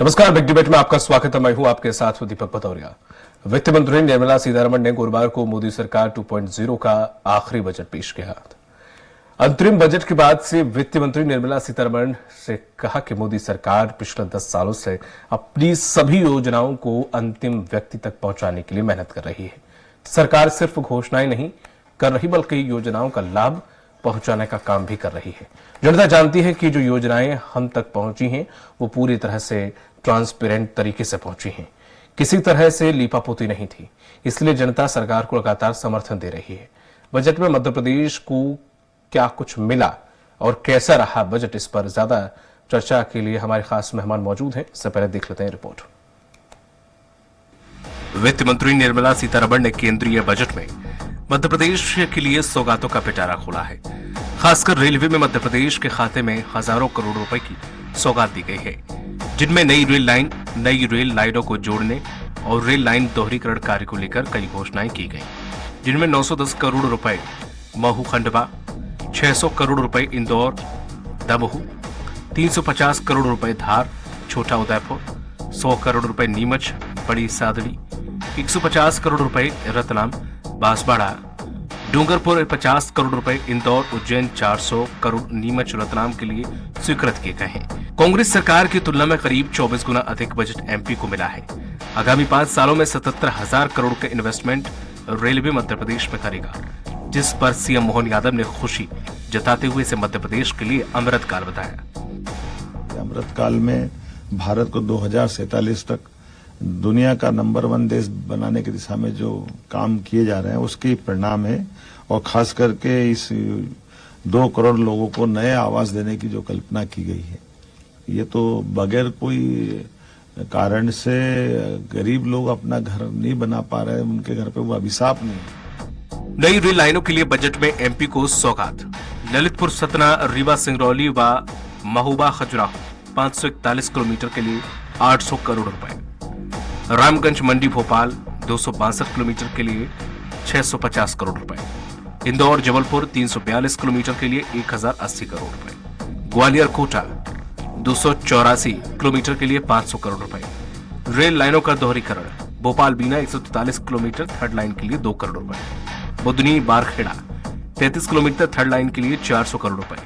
नमस्कार, big debate में आपका स्वागत है। मैं हूं आपके साथ दीपक भदौरिया। वित्त मंत्री निर्मला सीतारमण ने गुरुवार को मोदी सरकार 2.0 का आखिरी बजट पेश किया। अंतरिम बजट के बाद से वित्त मंत्री निर्मला सीतारमण से कहा कि मोदी सरकार पिछले 10 सालों से अपनी सभी योजनाओं को अंतिम व्यक्ति तक पहुंचाने के लिए मेहनत कर रही है। सरकार सिर्फ घोषणाएं नहीं कर रही बल्कि योजनाओं का लाभ पहुंचाने का काम भी कर रही है। जनता जानती है कि जो योजनाएं हम तक पहुंची हैं वो पूरी तरह से ट्रांसपेरेंट तरीके से पहुंची हैं, किसी तरह से लीपापोती नहीं थी। इसलिए जनता सरकार को लगातार समर्थन दे रही है। बजट में मध्य प्रदेश को क्या कुछ मिला और कैसा रहा बजट, इस पर ज्यादा चर्चा के लिए हमारे खास मेहमान मौजूद हैं। इससे पहले देख लेते हैं रिपोर्ट। वित्त मंत्री निर्मला सीतारमण ने केंद्रीय बजट में मध्य प्रदेश के लिए सौगातों का पिटारा खोला है। खासकर रेलवे में मध्य प्रदेश के खाते में हजारों करोड़ रुपए की सौगात दी गई है, जिनमें नई रेल लाइनों को जोड़ने और रेल लाइन दोहरीकरण कार्य को लेकर कई घोषणाएं की गई, जिनमें 910 करोड़ रुपए महू खंडवा, 600 करोड़ रुपए इंदौर दमोह, 350 करोड़ रुपए धार छोटा उदयपुर, 100 करोड़ रुपए नीमच बड़ी सादड़ी, 150 करोड़ रुपए रतलाम बांसवाड़ा, डूंगरपुर 50 करोड़ रुपए इंदौर उज्जैन, 400 करोड़ नीमच रतलाम के लिए स्वीकृत किए गए हैं। कांग्रेस सरकार की तुलना में करीब 24 गुना अधिक बजट एमपी को मिला है। आगामी 5 सालों में 77,000 करोड़ के इन्वेस्टमेंट रेलवे मध्य प्रदेश में करेगा, जिस पर सीएम मोहन यादव ने खुशी जताते हुए इसे मध्य प्रदेश के लिए अमृत काल बताया। अमृत काल में भारत को 2047 तक दुनिया का नंबर 1 देश बनाने की दिशा में जो काम किए जा रहे हैं उसके परिणाम है। और खास करके इस 2 करोड़ लोगों को नए आवास देने की जो कल्पना की गई है, ये तो बगैर कोई कारण से गरीब लोग अपना घर नहीं बना पा रहे, उनके घर पे वो अभिशाप नहीं। नई रेल लाइनों के लिए बजट में एमपी को सौगात। ललितपुर सतना रीवा सिंगरौली व महोबा खजुराहो 541 किलोमीटर के लिए 800 करोड़ रुपए। रामगंज मंडी भोपाल 262 किलोमीटर के लिए 650 करोड़ रुपए। इंदौर जबलपुर 342 किलोमीटर के लिए 1080 करोड़ रुपए। ग्वालियर कोटा 284 किलोमीटर के लिए 500 करोड़ रुपए। रेल लाइनों का दोहरीकरण भोपाल बीना 143 किलोमीटर थर्ड लाइन के लिए 2 करोड़ रुपए। बुधनी बारखेड़ा 33 किलोमीटर थर्ड लाइन के लिए 400 करोड़ रुपए।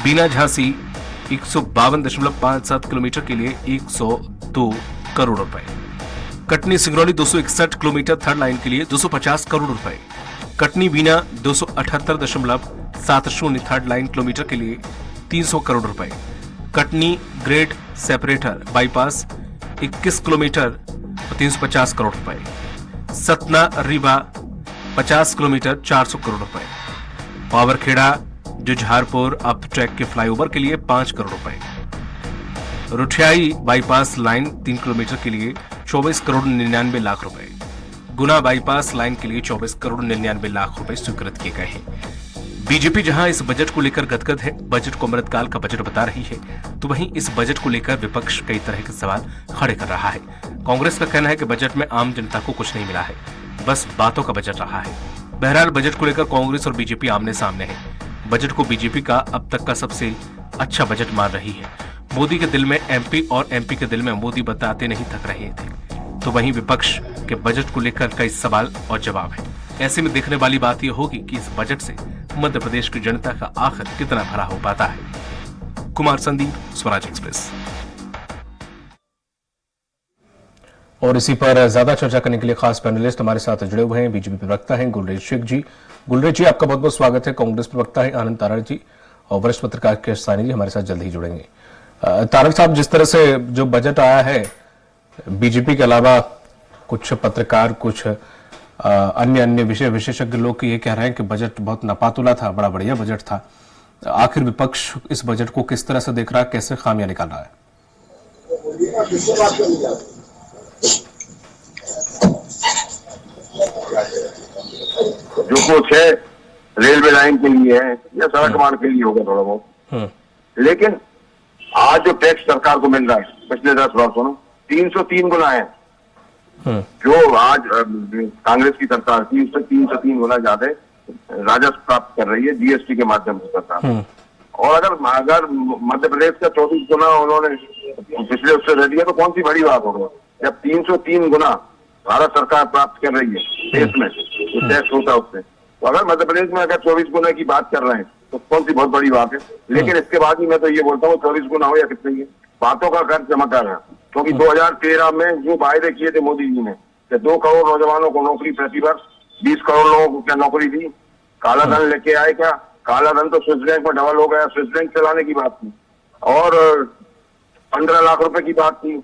बीना झांसी 152.57 किलोमीटर के लिए 102 करोड़ रुपए। Katni Singrauli 261 kilometre third line के लिए 250 करोड़ रुपए। कटनी बीना 278.70 थर्ड लाइन किलोमीटर के लिए 300 करोड़ रुपए। Katni grade separator bypass 21 kilometre 350 crore रुपए। सतना रीवा 50 किलोमीटर 400 करोड़ रुपए। पावरखेड़ा जुझारपुर अप ट्रैक के फ्लाईओवर के लिए 5 करोड़ रुपए। रुठियाई बाईपास लाइन 3 किलोमीटर के लिए 24 करोड़ 99 लाख रुपए। गुना बाईपास लाइन के लिए 24 करोड़ 99 लाख रुपए स्वीकृत किए गए हैं। बीजेपी जहां इस बजट को लेकर गदगद है, बजट को अमृतकाल का बजट बता रही है, तो वहीं इस बजट को लेकर विपक्ष कई तरह के सवाल खड़े कर रहा है। कांग्रेस का कहना है कि बजट में आम जनता को कुछ नहीं मिला है, बस बातों का बजट रहा है। बहरहाल बजट को लेकर कांग्रेस और बीजेपी आमने सामने है। बजट को बीजेपी का अब तक का सबसे अच्छा बजट मान रही है। मोदी के दिल में एमपी और एमपी के दिल में मोदी बताते नहीं थक रहे थे, तो वहीं विपक्ष के बजट को लेकर कई सवाल और जवाब है। ऐसे में देखने वाली बात यह होगी कि इस बजट से मध्य प्रदेश की जनता का आखिर कितना भला हो पाता है। कुमार संदीप, स्वराज एक्सप्रेस। और इसी पर ज्यादा चर्चा करने के लिए खास पैनलिस्ट हमारे साथ जुड़े हुए हैं। बीजेपी प्रवक्ता हैं गुलरेज शेख जी। गुलरेज जी, आपका बहुत बहुत स्वागत है। कांग्रेस प्रवक्ता है आनंद तारड़ जी और वरिष्ठ पत्रकार के सानी जी हमारे साथ जल्द ही जुड़ेंगे। तारड़ साहब, जिस तरह से जो बजट आया है, बीजेपी के अलावा कुछ पत्रकार, कुछ अन्य विषय विशेषज्ञ लोग ये कह रहे हैं कि बजट बहुत नपातुला था, बड़ा बढ़िया बजट था। आखिर विपक्ष इस बजट को किस तरह से देख रहा है, कैसे खामियां निकाल रहा है? जो कुछ है रेलवे लाइन के लिए है या सड़क मार्ग के लिए होगा थोड़ा बहुत, लेकिन आज जो टैक्स सरकार को मिल रहा है पिछले 10 वर्षों में 303 गुना है। जो आज कांग्रेस की सरकार 303 गुना ज्यादा राजस्व प्राप्त कर रही है जीएसटी के माध्यम से सरकार। और अगर मध्य प्रदेश का 24 गुना उन्होंने पिछले उससे दे दिया तो कौन सी बड़ी बात होगी। जब 303 गुना भारत सरकार प्राप्त कर रही है देश में जो टैक्स होता है उससे, तो अगर मध्य प्रदेश में अगर 24 गुना की बात कर रहे हैं तो कौन सी बहुत बड़ी बात है। लेकिन इसके बाद ही मैं तो ये बोलता हूँ 24 गुना हो या कितने ही बातों का खर्च जमा कर रहे हैं, क्योंकि 2013 में जो वायदे किए थे मोदी जी ने कि 2 करोड़ नौजवानों को नौकरी प्रति वर्ष, 20 करोड़ लोगों को क्या नौकरी दी, काला धन लेके आए क्या, काला धन तो स्विस बैंक में डबल हो गया, स्विस बैंक चलाने की बात थी और 15 लाख रुपए की बात थी।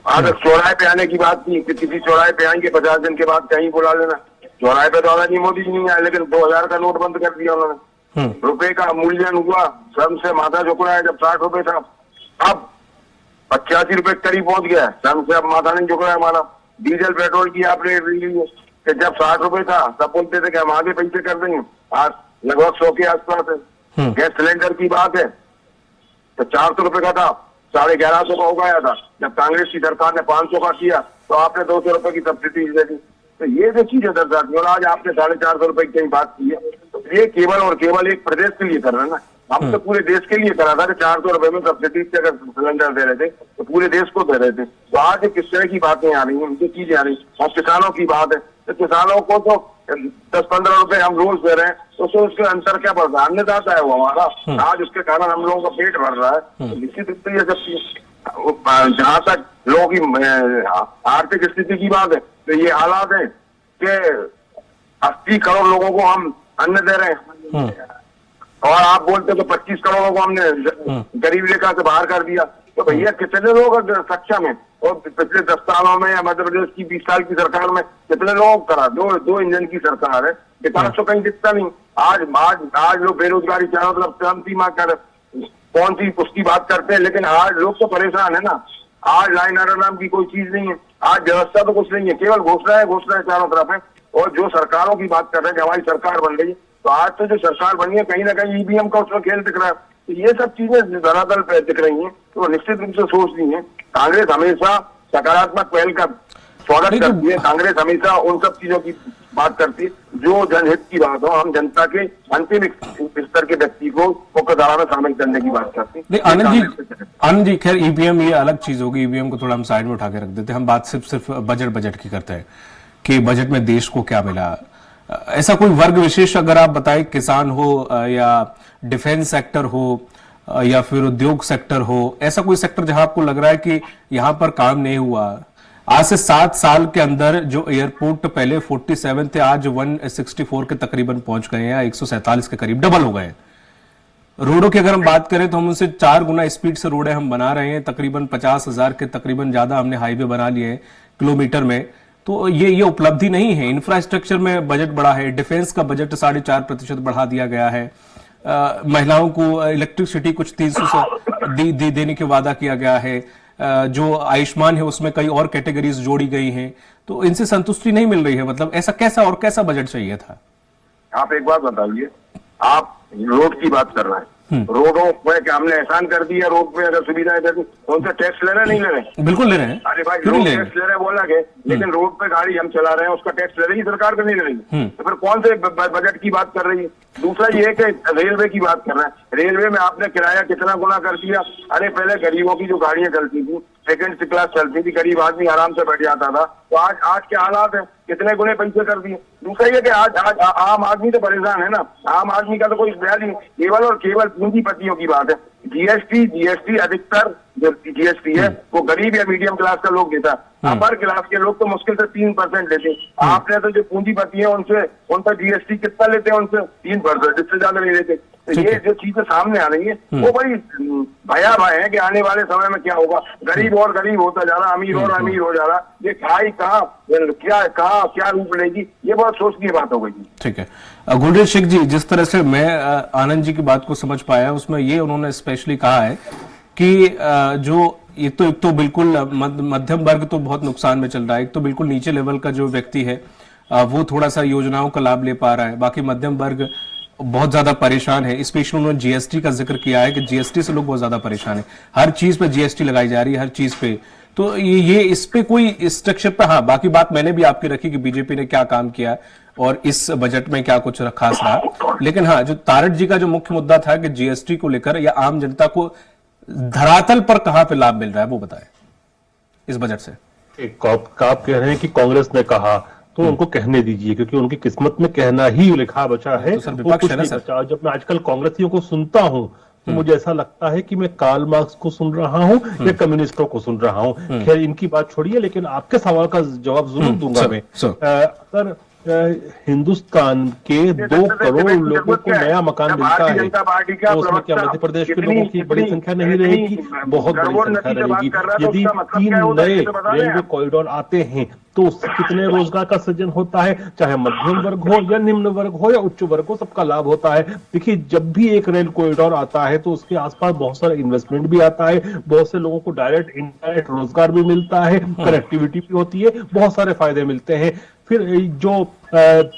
आज चौराहे पे आने की बात थी कि किसी चौराहे पे आएंगे 50 दिन के बाद कहीं बुला लेना। चौराहे पे तो आना नहीं, मोदी जी नहीं आए, लेकिन 2000 का नोट बंद कर दिया उन्होंने। रुपए का मूल्यन हुआ, श्रम से माथा झुक रहा है। जब 60 रुपए था अब 85 रुपए करीब पहुंच गया, श्रम से अब माथा नहीं झुक रहा है हमारा। डीजल पेट्रोल की आप रेट ली कि जब 60 रुपए था तब बोलते थे कि हम आगे पैसे कर देंगे, आज लगभग 100 के आसपास है। गैस सिलेंडर की बात है तो 400 रुपए का था, 1150 का हो गया था। जब कांग्रेस की सरकार ने 500 का किया तो आपने 200 रुपए की सब्सिडी दे दी। तो ये जो चीजें दर्शाती है, और आज आपने 450 रुपए की कहीं बात की है, तो ये केवल और केवल एक प्रदेश के लिए कर रहे हैं ना। हम तो पूरे देश के लिए करा था कि 400 रुपए में सब्सिडी से अगर सिलेंडर दे रहे थे तो पूरे देश को दे रहे थे। तो आज किस तरह की बातें आ रही हैं, जो चीजें आ रही हैं, और किसानों की बात है तो किसानों को तो 10-15 रुपए हम रोज दे रहे हैं, तो उसके अंतर क्या बढ़ रहा है, अन्नदाता है वो हमारा, आज उसके कारण हम लोगों का पेट भर रहा है। तो निश्चित रूप से ये सब, जहां तक लोगों की आर्थिक स्थिति की बात है तो ये हालात है कि 80 करोड़ लोगों को हम अन्न दे रहे हैं और आप बोलते तो 25 करोड़ को हमने गरीब रेखा से बाहर कर दिया। तो भैया कितने लोग सक्षम है, और पिछले 10 सालों में या मध्य प्रदेश की 20 साल की सरकार में कितने लोग करा, दो इंजन की सरकार है, विकास तो कहीं दिखता नहीं। आज लोग बेरोजगारी चारों तरफ चरम सीमा कर कौन सी उसकी बात करते हैं, लेकिन आज लोग तो परेशान है ना। आज लाइन ऑर्डर नाम की कोई चीज नहीं है, आज व्यवस्था तो कुछ नहीं है, केवल घोषणाएं चारों तरफ है। और जो सरकारों की बात कर रहे हैं कि हमारी सरकार बन रही है, तो आज तो जो सरकार बनी है कहीं ना कहीं ईवीएम का उसमें खेल दिख रहा है। तो ये सब चीजें धरातल पे दिख रही हैं, तो निश्चित रूप से सोच रही है। कांग्रेस हमेशा सकारात्मक पहल का स्वागत करती है, कांग्रेस हमेशा उन सब चीजों की बात करती है जो जनहित की बात हो, हम जनता के अंतिम स्तर के व्यक्ति को मुख्य धारा में शामिल करने की बात करती है। आनंद जी, खैर ईवीएम ये अलग चीज होगी, ईवीएम को थोड़ा हम साइड में उठा के रख देते हैं। हम बात सिर्फ बजट की करते हैं कि बजट में देश को क्या मिला। ऐसा कोई वर्ग विशेष अगर आप बताएं, किसान हो या डिफेंस सेक्टर हो या फिर उद्योग सेक्टर हो, ऐसा कोई सेक्टर जहां आपको लग रहा है कि यहां पर काम नहीं हुआ। आज से 7 साल के अंदर जो एयरपोर्ट पहले 47 थे, आज 164 के तकरीबन पहुंच गए हैं, 147 के करीब डबल हो गए। रोडों की अगर हम बात करें तो हम उनसे 4 गुना स्पीड से रोडें हम बना रहे हैं, तकरीबन 50,000 के तकरीबन ज्यादा हमने हाईवे बना लिए हैं किलोमीटर में। तो ये उपलब्धि नहीं है। इंफ्रास्ट्रक्चर में बजट बढ़ा है, डिफेंस का बजट 4.5% बढ़ा दिया गया है, महिलाओं को इलेक्ट्रिसिटी कुछ 300 से देने के वादा किया गया है, जो आयुष्मान है उसमें कई और कैटेगरीज जोड़ी गई हैं। तो इनसे संतुष्टि नहीं मिल रही है। मतलब ऐसा कैसा बजट चाहिए था? आप एक बात बताइए, आप रोड की बात कर रहे हैं, रोडों पे क्या हमने एहसान कर दिया? रोड पे अगर सुविधाएं कर दी तो उनसे टैक्स ले रहे नहीं ले रहे? बिल्कुल ले रहे हैं। अरे भाई, लोग टैक्स ले रहे हैं बोला के, लेकिन रोड पे गाड़ी हम चला रहे हैं उसका टैक्स ले रही है सरकार, का नहीं ले रही। तो फिर कौन से बजट की बात कर रही है? दूसरा ये कि रेलवे की बात कर रहे हैं, रेलवे में आपने किराया कितना गुना कर दिया। अरे पहले गरीबों की जो गाड़ियां चलती थी, सेकंड क्लास चलती थी, गरीब आदमी आराम से बैठ जाता था, तो आज क्या हालात है, कितने गुने पैसे कर दिए। दूसरा ये कि आज आम आदमी तो परेशान है ना, आम आदमी का तो कोई ख्याल नहीं, केवल और केवल पूंजीपतियों की बात है। जीएसटी अधिकतर जो जीएसटी है वो गरीब या मीडियम क्लास का लोग देता है, अपर क्लास के लोग तो मुश्किल से 3% देते। आपने तो जो पूंजीपति है उनका जीएसटी कितना लेते हैं? उनसे 3%, जिससे ज्यादा नहीं लेते। तो ये जो चीजें सामने आ रही है वो बड़ी भयावह है कि आने वाले समय में क्या होगा। गरीब और गरीब होता जा रहा, अमीर और अमीर हो जा रहा, ये क्या रूप लेगी, ये बहुत सोचने की बात हो गई। ठीक है, गुलरेज शेख जी, जिस तरह से मैं आनंद जी की बात को समझ पाया उसमें ये उन्होंने स्पेशली कहा है कि जो एक तो बिल्कुल मध्यम वर्ग तो बहुत नुकसान में चल रहा है, एक तो बिल्कुल नीचे लेवल का जो व्यक्ति है वो थोड़ा सा योजनाओं का लाभ ले पा रहा है, बाकी मध्यम वर्ग बहुत ज्यादा परेशान है। स्पेशली उन्होंने जीएसटी का जिक्र किया है कि जीएसटी से लोग बहुत ज्यादा परेशान है, हर चीज पे जीएसटी लगाई जा रही है, हर चीज पे। तो ये इस पे कोई स्ट्रक्चर पे, हाँ बाकी बात मैंने भी आपकी रखी कि बीजेपी ने क्या काम किया और इस बजट में क्या कुछ खास रहा, लेकिन हाँ जो तारड़ जी का जो मुख्य मुद्दा था कि जीएसटी को लेकर या आम जनता को धरातल पर कहां पे लाभ मिल रहा है वो बताएं इस बजट से। आप कह रहे हैं कि कांग्रेस ने कहा तो उनको कहने दीजिए, क्योंकि उनकी किस्मत में कहना ही लिखा बचा है। तो सर विपक्ष है ना सर। जब मैं आजकल कांग्रेसियों को सुनता हूं तो मुझे ऐसा लगता है कि मैं कार्ल मार्क्स को सुन रहा हूं या कम्युनिस्टों को सुन रहा हूं। खैर इनकी बात छोड़िए, लेकिन आपके सवाल का जवाब जरूर दूंगा मैं। सर हिंदुस्तान के 2 करोड़ लोगों को नया मकान मिलता है तो उसमें क्या मध्य प्रदेश के लोगों की बड़ी संख्या नहीं रहेगी? बहुत बड़ी संख्या रहेगी। यदि 3 नए रेलवे कॉरिडोर आते हैं तो उससे कितने रोजगार का सृजन होता है, चाहे मध्यम वर्ग हो या निम्न वर्ग हो या उच्च वर्ग हो, सबका लाभ होता है। देखिए जब भी एक रेल कॉरिडोर आता है तो उसके आसपास बहुत सारा इन्वेस्टमेंट भी आता है, बहुत से लोगों को डायरेक्ट इनडायरेक्ट रोजगार भी मिलता है, कनेक्टिविटी भी होती है, बहुत सारे फायदे मिलते हैं। फिर जो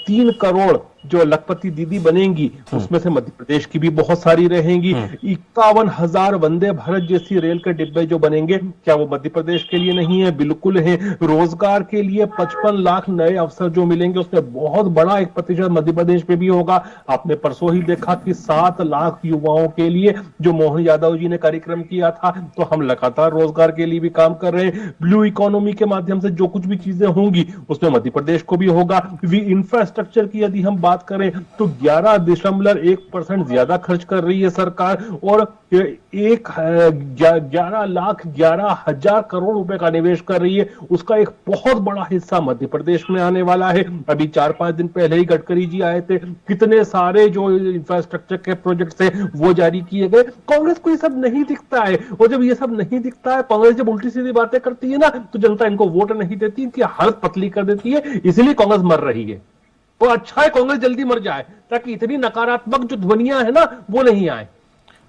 3 करोड़ जो लखपति दीदी बनेंगी उसमें से मध्य प्रदेश की भी बहुत सारी रहेंगी। 51,000 वंदे भारत जैसी रेल के डिब्बे जो बनेंगे, क्या वो मध्य प्रदेश के लिए नहीं है? बिल्कुल है। रोजगार के लिए 55 लाख नए अवसर जो मिलेंगे उसमें बहुत बड़ा एक प्रतिशत मध्य प्रदेश में भी होगा। आपने परसों ही देखा कि 7 लाख युवाओं के लिए जो मोहन यादव जी ने कार्यक्रम किया था, तो हम लगातार रोजगार के लिए भी काम कर रहे हैं। ब्लू इकोनॉमी के माध्यम से जो कुछ भी चीजें होंगी उसमें मध्य प्रदेश को भी होगा। इंफ्रास्ट्रक्चर की यदि हम बात करें तो 11.1% ज्यादा खर्च कर रही है सरकार और 11,11,000 करोड़ रुपए का निवेश कर रही है। उसका एक बहुत बड़ा हिस्सा मध्य प्रदेश में आने वाला है। अभी 4-5 दिन पहले ही गडकरी जी आए थे, कितने सारे जो इंफ्रास्ट्रक्चर के प्रोजेक्ट्स हैं वो जारी किए गए। कांग्रेस को ये सब नहीं दिखता है और जब ये सब नहीं दिखता है, कांग्रेस जब उल्टी सीधी बातें करती है ना तो जनता इनको वोट नहीं देती, इनकी हालत पतली कर देती है, इसलिए कांग्रेस मर रही है। तो अच्छा है कांग्रेस जल्दी मर जाए ताकि इतनी नकारात्मक जो ध्वनियां है ना वो नहीं आए।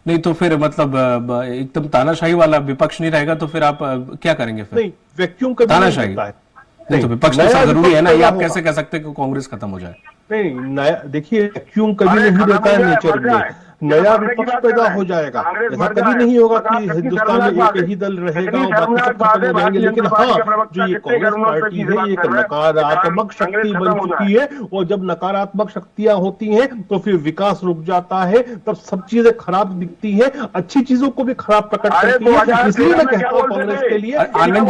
नहीं तो फिर मतलब एकदम तानाशाही वाला विपक्ष नहीं रहेगा तो फिर आप क्या करेंगे फिर? नहीं, वैक्यूम कभी तानाशाही नहीं तो विपक्ष तो जरूरी है ना, ये आप कैसे कह सकते हैं कि कांग्रेस खत्म हो जाए? नहीं, नया देखिए वैक्यूम कभी नहीं रहता है नेचर में, नया विपक्ष पैदा हो जाएगा। ऐसा कभी नहीं होगा कि हिंदुस्तान में एक ही दल रहेगा और बाकी सब खत्म हो जाएंगे। लेकिन हाँ, जो ये कांग्रेस पार्टी है ये एक नकारात्मक शक्ति बन चुकी है और जब नकारात्मक शक्तियां होती हैं तो फिर विकास रुक जाता है, तब सब चीजें खराब दिखती हैं, अच्छी चीजों को भी खराब प्रकट करती है। इसलिए मैं कहता हूँ कांग्रेस के लिए आनंद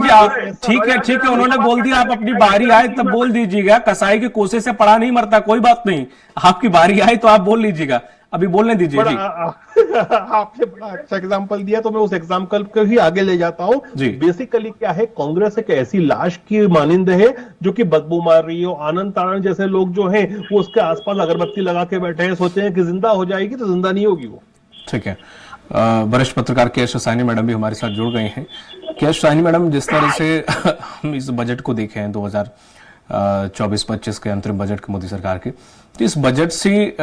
जी ठीक है उन्होंने बोल दिया, आप अपनी बारी आए तब बोल दीजिएगा। कसाई के कोसे से पड़ा नहीं मरता, कोई बात नहीं, आपकी बारी आए तो आप बोल लीजिएगा, अभी बोलने दीजिए जी। आपने बड़ा अच्छा एग्जांपल दिया तो मैं उस एग्जांपल को ही आगे ले जाता हूं। बेसिकली क्या है, कांग्रेस एक ऐसी लाश की मानिंद है जो कि बदबू मार रही हो। आनंद तारण जैसे लोग जो हैं वो उसके आसपास अगरबत्ती लगा के बैठे हैं, सोचे हैं कि जिंदा हो जाएगी तो जिंदा नहीं होगी वो। ठीक है, वरिष्ठ पत्रकार केएस साहनी मैडम भी हमारे साथ जुड़ गए हैं। केएस साहनी मैडम, जिस तरह से हम इस बजट को देखे हैं 2024-25 के अंतरिम बजट के मोदी सरकार के, तो इस बजट से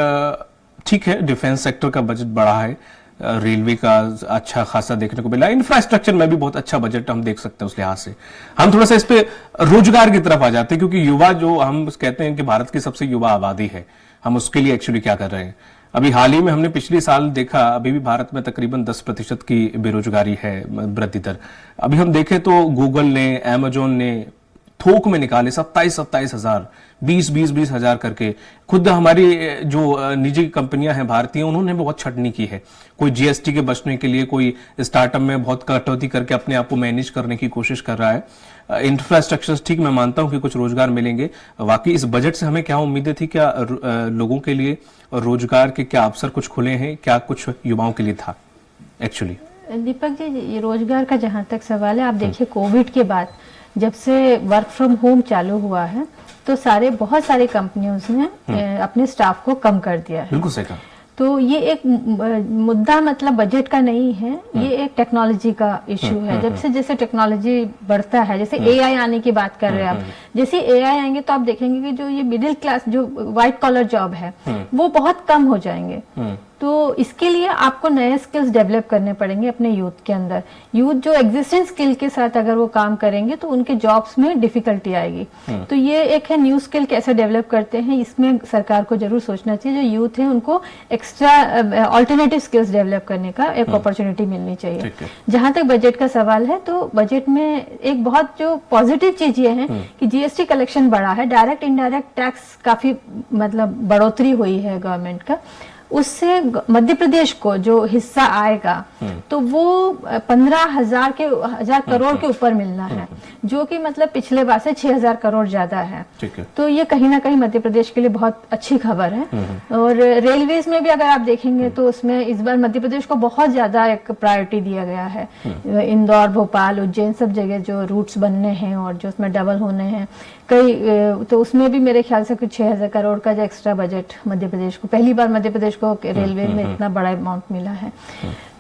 ठीक है डिफेंस सेक्टर का बजट बढ़ा है, रेलवे का अच्छा खासा देखने को मिला, इंफ्रास्ट्रक्चर में भी बहुत अच्छा बजट हम देख सकते हैं। उस लिहाज से हम थोड़ा सा इस पे रोजगार की तरफ आ जाते हैं, क्योंकि युवा जो हम कहते हैं कि भारत की सबसे युवा आबादी है, हम उसके लिए एक्चुअली क्या कर रहे हैं। अभी हाल ही में हमने पिछले साल देखा, अभी भी भारत में तकरीबन 10% की बेरोजगारी है वृद्धि दर। अभी हम देखें तो गूगल ने, अमेजोन ने थोक में निकाले 27 हजार, 20 हजार करके। खुद हमारी जो निजी कंपनियां हैं भारतीय, उन्होंने बहुत छटनी की है। कोई जीएसटी के बचने के लिए, कोई स्टार्टअप में बहुत कटौती करके अपने आप को मैनेज करने की कोशिश कर रहा है। इंफ्रास्ट्रक्चर ठीक, मैं मानता हूं कि कुछ रोजगार मिलेंगे। वाकई इस बजट से हमें क्या उम्मीदें थी, क्या लोगों के लिए रोजगार के क्या अवसर कुछ खुले हैं, क्या कुछ युवाओं के लिए था एक्चुअली? दीपक जी, ये रोजगार का जहां तक सवाल है, आप देखिए कोविड के बाद जब से वर्क फ्रॉम होम चालू हुआ है तो बहुत सारे कंपनियों ने अपने स्टाफ को कम कर दिया है। बिल्कुल सही कहा। तो ये एक मुद्दा मतलब बजट का नहीं है, ये एक टेक्नोलॉजी का इश्यू है। जब से जैसे टेक्नोलॉजी बढ़ता है, जैसे एआई आने की बात कर रहे हैं आप, जैसे एआई आएंगे तो आप देखेंगे कि जो ये मिडिल क्लास जो व्हाइट कॉलर जॉब है वो बहुत कम हो जाएंगे। तो इसके लिए आपको नए स्किल्स डेवलप करने पड़ेंगे अपने यूथ के अंदर। यूथ जो एग्जिस्टिंग स्किल के साथ अगर वो काम करेंगे तो उनके जॉब्स में डिफिकल्टी आएगी। तो ये एक है न्यू स्किल कैसे डेवलप करते हैं, इसमें सरकार को जरूर सोचना चाहिए। जो यूथ है उनको एक्स्ट्रा ऑल्टरनेटिव स्किल्स डेवलप करने का एक अपॉर्चुनिटी मिलनी चाहिए। जहां तक बजट का सवाल है, तो बजट में एक बहुत जो पॉजिटिव चीज ये है कि जीएसटी कलेक्शन बढ़ा है, डायरेक्ट इनडायरेक्ट टैक्स काफी मतलब बढ़ोतरी हुई है गवर्नमेंट का। उससे मध्य प्रदेश को जो हिस्सा आएगा तो वो 15,000 करोड़ के ऊपर मिलना है, जो कि मतलब पिछले बार से 6,000 करोड़ ज्यादा है। तो ये कहीं ना कहीं मध्य प्रदेश के लिए बहुत अच्छी खबर है। और रेलवेज में भी अगर आप देखेंगे तो उसमें इस बार मध्य प्रदेश को बहुत ज्यादा एक प्रायोरिटी दिया गया है। इंदौर, भोपाल, उज्जैन सब जगह जो रूट्स बनने हैं और जो उसमें डबल होने हैं कई, तो उसमें भी मेरे ख्याल से कुछ 6,000 करोड़ का जो एक्स्ट्रा बजट मध्य प्रदेश को, पहली बार मध्य प्रदेश को रेलवे में इतना बड़ा अमाउंट मिला है।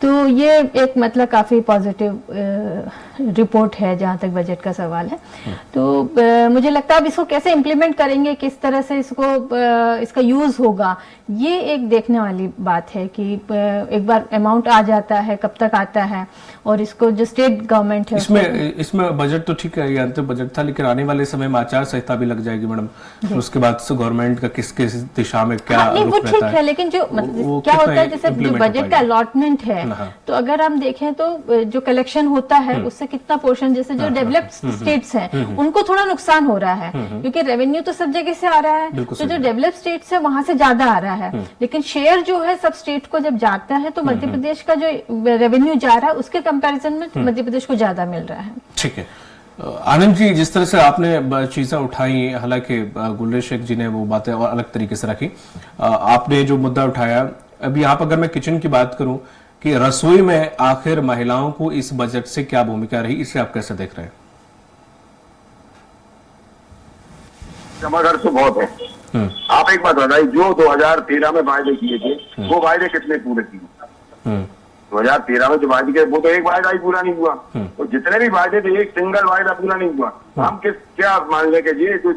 तो ये एक मतलब काफी पॉजिटिव रिपोर्ट है जहां तक बजट का सवाल है। तो मुझे लगता है अब इसको कैसे इम्प्लीमेंट करेंगे, किस तरह से इसका यूज होगा, ये एक देखने वाली बात है कि एक बार अमाउंट आ जाता है कब तक आता है, और इसको जो स्टेट गवर्नमेंट है इसमें बजट तो ठीक है, ये अंतिम बजट था, लेकिन आने वाले समय में आचार संहिता भी लग जाएगी मैडम, तो उसके बाद से गवर्नमेंट का किस किस दिशा में क्या रुख वो ठीक है, लेकिन जो क्या होता है जैसे जो बजट का अलॉटमेंट है, तो अगर हम देखें तो जो कलेक्शन होता है उससे कितना पोर्शन, जैसे जो डेवलप्ड स्टेट्स हैं उनको थोड़ा नुकसान हो रहा है, क्योंकि रेवेन्यू तो सब जगह से आ रहा है, तो जो डेवलप्ड स्टेट्स है वहां से ज्यादा आ रहा है, लेकिन शेयर जो है सब स्टेट को जब जाता है तो मध्य प्रदेश का जो रेवेन्यू जा रहा है उसके कंपैरिजन में मध्य प्रदेश को ज्यादा मिल रहा है। ठीक है आनंद जी, जिस तरह से आपने चीजें उठाई, हालांकि गुलरेज शेख जी ने वो बातें और अलग तरीके से रखी, आपने जो मुद्दा उठाया, अभी यहाँ पर अगर मैं किचन की बात करूं कि रसोई में आखिर महिलाओं को इस बजट से क्या भूमिका रही, इसे आप कैसे देख रहे हैं? जमाघर तो बहुत है। आप एक बात बताइए, जो 2013 में वायदे किए थे वो वायदे कितने पूरे किए? 2013 में जो वायदे किए वो तो एक वायदा ही पूरा नहीं हुआ, तो जितने भी वायदे थे एक सिंगल वायदा पूरा नहीं हुआ। हम क्या मान लें कि ये जो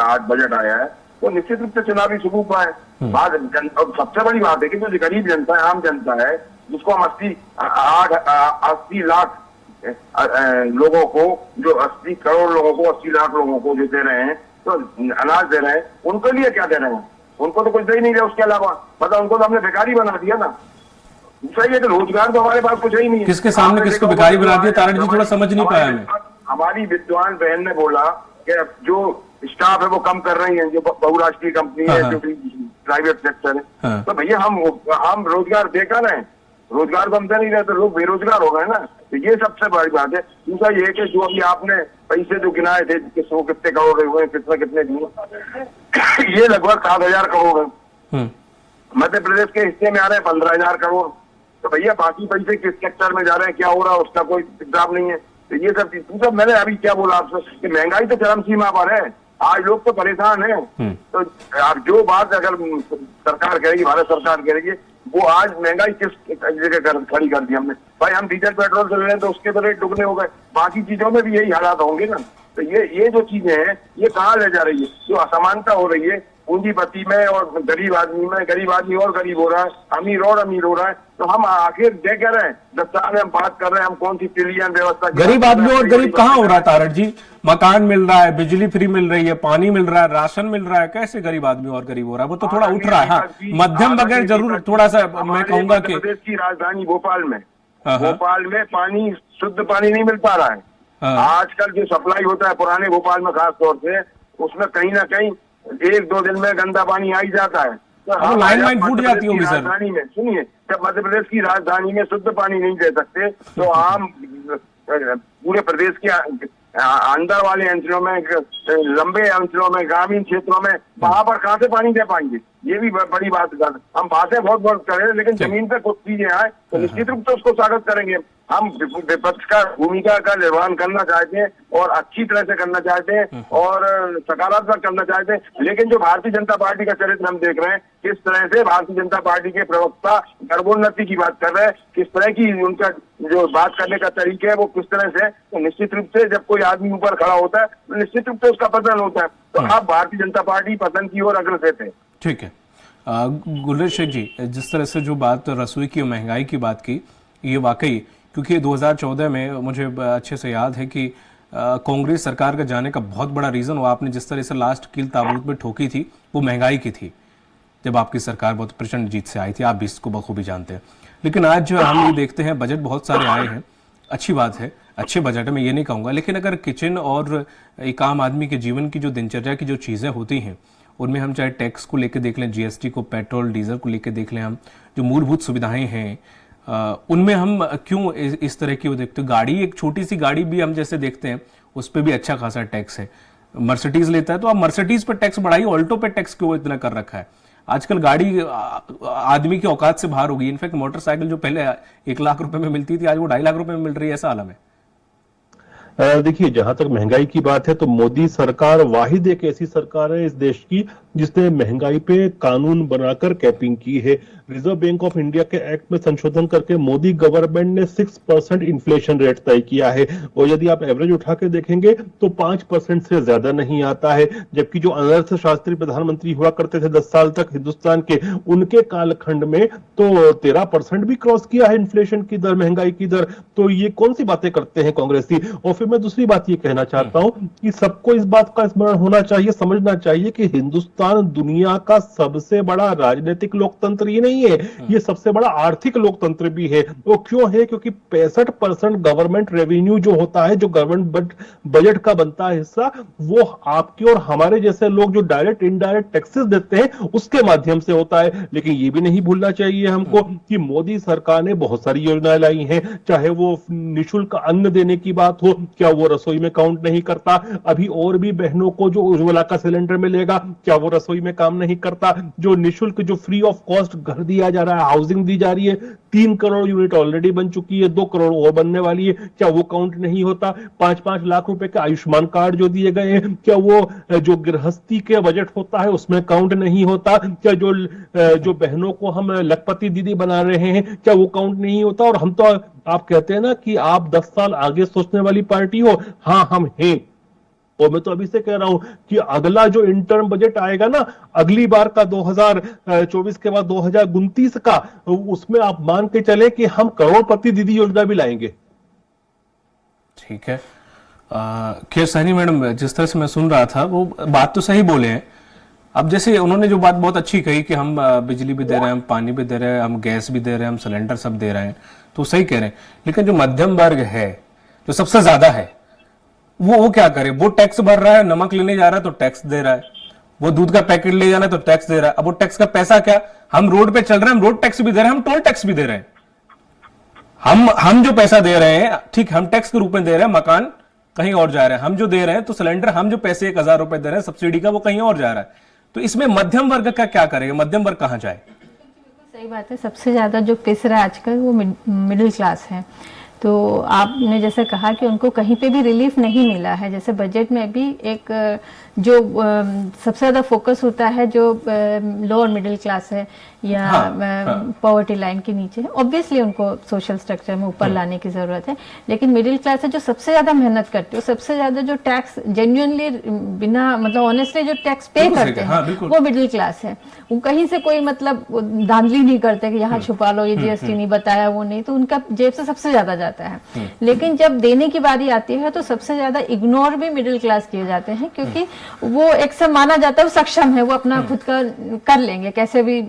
आज बजट आया है वो निश्चित रूप से चुनावी सबूत है। सबसे बड़ी बात है कि जो गरीब जनता है, आम जनता है, जिसको हम 80 लाख लोगों को, जो 80 करोड़ लोगों को, 80 लाख लोगों को जो दे रहे हैं, तो अनाज दे रहे हैं, उनके लिए क्या दे रहे हैं? उनको तो कुछ दे ही नहीं रहे। उसके अलावा मतलब उनको तो हमने भिखारी बना दिया ना। सही है कि रोजगार तो हमारे पास कुछ ही नहीं है। किसके सामने किसको भिखारी बना दिया, तारक जी थोड़ा समझ नहीं पाया मैं। हमारी विद्वान बहन ने बोला कि जो स्टाफ है वो कम कर रही है, जो बहुराष्ट्रीय कंपनी है, जो प्राइवेट सेक्टर है, तो भैया हम रोजगार देकर रहे हैं, रोजगार तो हम दे नहीं रहे, तो लोग बेरोजगार हो गए ना। तो ये सबसे बड़ी बात है। दूसरा ये कि जो अभी आपने पैसे जो गिनाए थे, किसको कितने करोड़ हुए, कितने दिए, ये लगभग 7,000 करोड़ है। मध्य प्रदेश के हिस्से में आ रहे हैं 15,000 करोड़। तो भैया बाकी पैसे किस सेक्टर में जा रहे हैं, क्या हो रहा है, उसका कोई हिसाब नहीं है। तो ये सब चीज मैंने अभी क्या बोला आपसे कि महंगाई तो चरम सीमा पर है, आज लोग तो परेशान हैं। तो आप जो बात अगर सरकार करेगी, भारत सरकार करेगी, वो आज महंगाई किस जगह खड़ी कर दी हमने। भाई हम डीजल पेट्रोल चल रहे हैं तो उसके तो रेट दुगने हो गए, बाकी चीजों में भी यही हालात होंगे ना। तो ये जो चीजें हैं ये कहाँ ले जा रही है? जो असमानता हो रही है पूंजीपति में और गरीब आदमी में, गरीब आदमी और गरीब हो रहा है, अमीर और अमीर हो रहा है। तो हम आखिर दे कह रहे हैं 10 साल में हम बात कर रहे हैं, हम कौन सी ट्रिलियन व्यवस्था, गरीब आदमी और गरीब कहाँ हो रहा है तारक जी? मकान मिल रहा है, बिजली फ्री मिल रही है, पानी मिल रहा है, राशन मिल रहा है, कैसे गरीब आदमी और गरीब हो रहा है? वो तो थोड़ा उठ रहा है। हाँ, मध्यम वगैरह जरूर थोड़ा सा मैं कहूंगा कि प्रदेश की राजधानी भोपाल में पानी, शुद्ध पानी नहीं मिल पा रहा है। आजकल जो सप्लाई होता है पुराने भोपाल में खास तौर से, उसमें कहीं ना कहीं 1-2 दिन में गंदा पानी आ ही जाता है। तो लाइन फूट जाती होगी सर। राजधानी में सुनिए, जब मध्य प्रदेश की राजधानी में शुद्ध पानी नहीं दे सकते तो हम पूरे प्रदेश के अंदर वाले अंचलों में, लंबे अंचलों में, ग्रामीण क्षेत्रों में, वहां पर कहां से पानी दे पाएंगे? ये भी बड़ी बात है। हम बातें बहुत करें, लेकिन जमीन पर कुछ चीजें आए तो निश्चित रूप से उसको स्वागत करेंगे। हम विपक्ष का भूमिका का निर्वहन करना चाहते हैं और अच्छी तरह से करना चाहते हैं और सकारात्मक करना चाहते हैं, लेकिन जो भारतीय जनता पार्टी का चरित्र हम देख रहे हैं, किस तरह से भारतीय जनता पार्टी के प्रवक्ता गर्भोन्नति की बात कर रहे हैं, किस तरह की उनका जो बात करने का तरीका है वो किस तरह से, तो निश्चित रूप से जब कोई आदमी ऊपर खड़ा होता है तो निश्चित रूप से उसका पतन होता है। तो अब भारतीय जनता पार्टी पतन की ओर अग्रसर है। ठीक है, गुलरेज शेख जी, जिस तरह से जो बात रसोई की और महंगाई की बात की, ये वाकई, क्योंकि 2014 में मुझे अच्छे से याद है कि कांग्रेस सरकार का जाने का बहुत बड़ा रीज़न, वो आपने जिस तरह से लास्ट कील ताबूत में ठोकी थी, वो महंगाई की थी, जब आपकी सरकार बहुत प्रचंड जीत से आई थी। आप भी इसको बखूबी जानते हैं। लेकिन आज जो हम ये देखते हैं, बजट बहुत सारे आए हैं, अच्छी बात है, अच्छे बजट है, मैं ये नहीं कहूँगा, लेकिन अगर किचन और एक आम आदमी के जीवन की जो दिनचर्या की जो चीज़ें होती हैं, उनमें हम चाहे टैक्स को लेकर देख लें, जीएसटी को, पेट्रोल डीजल को लेकर देख लें, हम जो मूलभूत सुविधाएं हैं उनमें हम क्यों इस तरह की वो देखते हैं। गाड़ी, एक छोटी सी गाड़ी भी हम जैसे देखते हैं, उस पर भी अच्छा खासा टैक्स है। मर्सिडीज लेता है तो आप मर्सिडीज पर टैक्स बढ़ाइए, ऑल्टो पर टैक्स क्यों इतना कर रखा है। आजकल गाड़ी आदमी की औकात से बाहर हो गई। इनफैक्ट मोटरसाइकिल जो पहले 1 लाख रुपए में मिलती थी, आज वो 2.5 लाख रुपए में मिल रही है, ऐसा आलम है। देखिए, जहां तक महंगाई की बात है तो मोदी सरकार वाहिद एक ऐसी सरकार है इस देश की जिसने महंगाई पे कानून बनाकर कैपिंग की है। रिजर्व बैंक ऑफ इंडिया के एक्ट में संशोधन करके मोदी गवर्नमेंट ने 6% इन्फ्लेशन रेट तय किया है, और यदि आप एवरेज उठा के देखेंगे तो 5% से ज्यादा नहीं आता है। जबकि जो अर्थशास्त्री प्रधानमंत्री हुआ करते थे 10 साल तक हिंदुस्तान के, उनके कालखंड में तो 13% भी क्रॉस किया है इन्फ्लेशन की दर, महंगाई की दर। तो ये कौन सी बातें करते हैं कांग्रेसी। और फिर मैं दूसरी बात ये कहना चाहता हूं कि सबको इस बात का स्मरण होना चाहिए, समझना चाहिए कि हिंदुस्तान दुनिया का सबसे बड़ा राजनीतिक लोकतंत्र ही नहीं है, ये सबसे बड़ा आर्थिक लोकतंत्र भी है। वो क्यों है? क्योंकि 65% गवर्नमेंट रेवेन्यू जो होता है, जो गवर्नमेंट बजट का बनता है हिस्सा, वो आपके और हमारे जैसे लोग जो डायरेक्ट इनडायरेक्ट टैक्सेस देते हैं उसके माध्यम से होता है। लेकिन ये भी नहीं भूलना चाहिए हमको कि मोदी सरकार ने बहुत सारी योजनाएं लाई हैं, चाहे वो निःशुल्क अन्न देने की बात हो, क्या वो रसोई में काउंट नहीं करता? अभी और भी बहनों को जो उज्ज्वला का सिलेंडर मिलेगा, क्या वो रसोई में काम नहीं करता? जो निःशुल्क, जो फ्री ऑफ कॉस्ट घर दिया जा रहा है, हाउसिंग दी जा रही है, 3 करोड़ यूनिट ऑलरेडी बन चुकी है, 2 करोड़ और बनने वाली है, क्या वो काउंट नहीं होता? 5-5 लाख रुपए के आयुष्मान कार्ड जो दिए गए हैं, क्या वो जो गृहस्थी के बजट होता है उसमें काउंट नहीं होता? क्या जो बहनों को हम लखपति दीदी बना रहे हैं, क्या वो काउंट नहीं होता? और हम तो, आप कहते हैं ना कि आप 10 साल आगे सोचने वाली पार्टी हो, हाँ हम हैं। और मैं तो अभी से कह रहा हूं कि अगला जो इंटर्म बजट आएगा ना, अगली बार का 2024 के बाद 2029 का, उसमें आप मान के चले कि हम करोड़पति दीदी योजना भी लाएंगे। ठीक है। खैर सैनी मैडम, जिस तरह से मैं सुन रहा था, वो बात तो सही बोले हैं। अब जैसे उन्होंने जो बात बहुत अच्छी कही कि हम बिजली भी दे रहे हैं, हम पानी भी दे रहे हैं, हम गैस भी दे रहे हैं, हम सिलेंडर सब दे रहे हैं, तो सही कह रहे हैं। लेकिन जो मध्यम वर्ग है, जो सबसे ज्यादा है, वो क्या करे? वो टैक्स भर रहा है, नमक लेने जा रहा है तो टैक्स दे रहा है, वो दूध का पैकेट ले जाना है तो टैक्स दे रहा है। अब वो टैक्स का पैसा क्या? हम रोड पे चल रहे हैं, हम रोड टैक्स भी दे रहे हैं, हम टोल टैक्स भी दे रहे हैं। हम जो पैसा दे रहे हैं, ठीक, हम टैक्स के रूप में दे रहे हैं, मकान कहीं और जा रहे हैं। हम जो दे रहे हैं तो सिलेंडर, हम जो पैसे 1000 रुपए दे रहे हैं सब्सिडी का, वो कहीं और जा रहा है। तो इसमें मध्यम वर्ग का क्या करेगा? मध्यम वर्ग कहां जाए? सही बात है। सबसे ज्यादा जो पिस रहा है आजकल वो मिडिल क्लास है। तो आपने जैसे कहा कि उनको कहीं पे भी रिलीफ नहीं मिला है। जैसे बजट में भी एक जो सबसे ज़्यादा फोकस होता है जो लोअर मिडिल क्लास है या पॉवर्टी लाइन के नीचे है, ऑब्वियसली उनको सोशल स्ट्रक्चर में ऊपर लाने की ज़रूरत है। लेकिन मिडिल क्लास है जो सबसे ज़्यादा मेहनत करते हो, सबसे ज़्यादा जो टैक्स जेन्युइनली बिना मतलब ऑनेस्टली जो टैक्स पे करते हैं, वो मिडिल क्लास है। वो कहीं से कोई मतलब धांधली नहीं करते कि यहाँ छुपा लो, ये जीएसटी नहीं बताया, वो नहीं, तो उनका जेब से सबसे ज़्यादा जाता है। लेकिन जब देने की बारी आती है तो सबसे ज़्यादा इग्नोर भी मिडिल क्लास किए जाते हैं, क्योंकि वो एक सब माना जाता है, वो सक्षम है, वो अपना खुद का कर लेंगे, कैसे भी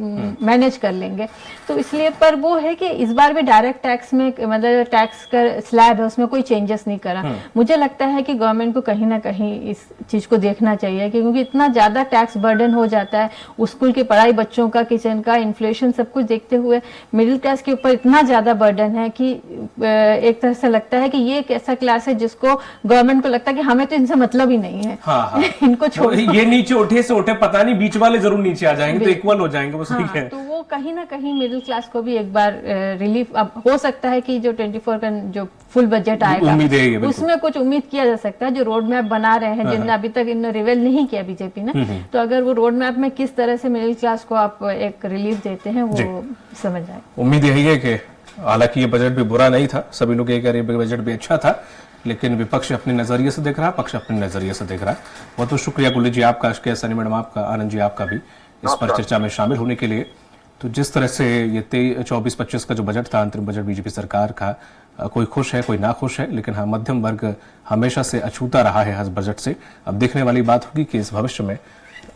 मैनेज कर लेंगे। तो इसलिए पर वो है कि इस बार भी डायरेक्ट टैक्स में मतलब टैक्स का स्लैब है उसमें कोई चेंजेस नहीं करा। मुझे लगता है कि गवर्नमेंट को कहीं ना कहीं इस चीज को देखना चाहिए, क्योंकि इतना ज्यादा टैक्स बर्डन हो जाता है, स्कूल की पढ़ाई, बच्चों का, किचन का, इन्फ्लेशन, सब कुछ देखते हुए मिडिल क्लास के ऊपर इतना ज्यादा बर्डन है कि एक तरह से लगता है कि ये एक ऐसा क्लास है जिसको गवर्नमेंट को लगता है कि हमें तो इनसे मतलब ही नहीं है। हाँ। इनको छोड़, ये नीचे उठे से उठे, पता नहीं बीच वाले जरूर नीचे आ जाएंगे तो इक्वल हो जाएंगे, वो सही है। तो वो कहीं ना कहीं मिडिल क्लास को भी एक बार रिलीफ, अब हो सकता है कि जो 24 का जो फुल बजट आएगा उसमें कुछ उम्मीद किया जा सकता है। जो रोड मैप बना रहे हैं, जिनने अभी तक इन्होंने रिवेल नहीं किया बीजेपी ने, तो अगर वो रोड मैप में किस तरह से मिडिल क्लास को आप एक रिलीफ देते हैं वो समझ आए। उम्मीद यही है कि हालांकि ये बजट भी बुरा नहीं था, सभी लोग ये कह रहे हैं बजट भी अच्छा था, लेकिन विपक्ष अपने नजरिए से देख रहा है, पक्ष अपने नजरिए से देख रहा है। बहुत बहुत शुक्रिया गुल्ली जी आपका, सनी मैडम आपका, आनंद जी आपका भी इस पर चर्चा में शामिल होने के लिए। तो जिस तरह से ये 24-25 का जो बजट था, अंतरिम बजट बीजेपी सरकार का, कोई खुश है कोई ना खुश है, लेकिन हाँ, मध्यम वर्ग हमेशा से अछूता रहा है हर बजट से। अब देखने वाली बात होगी कि इस भविष्य में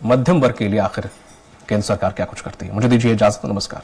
मध्यम वर्ग के लिए आखिर केंद्र सरकार क्या कुछ करती है। मुझे दीजिए इजाजत, नमस्कार।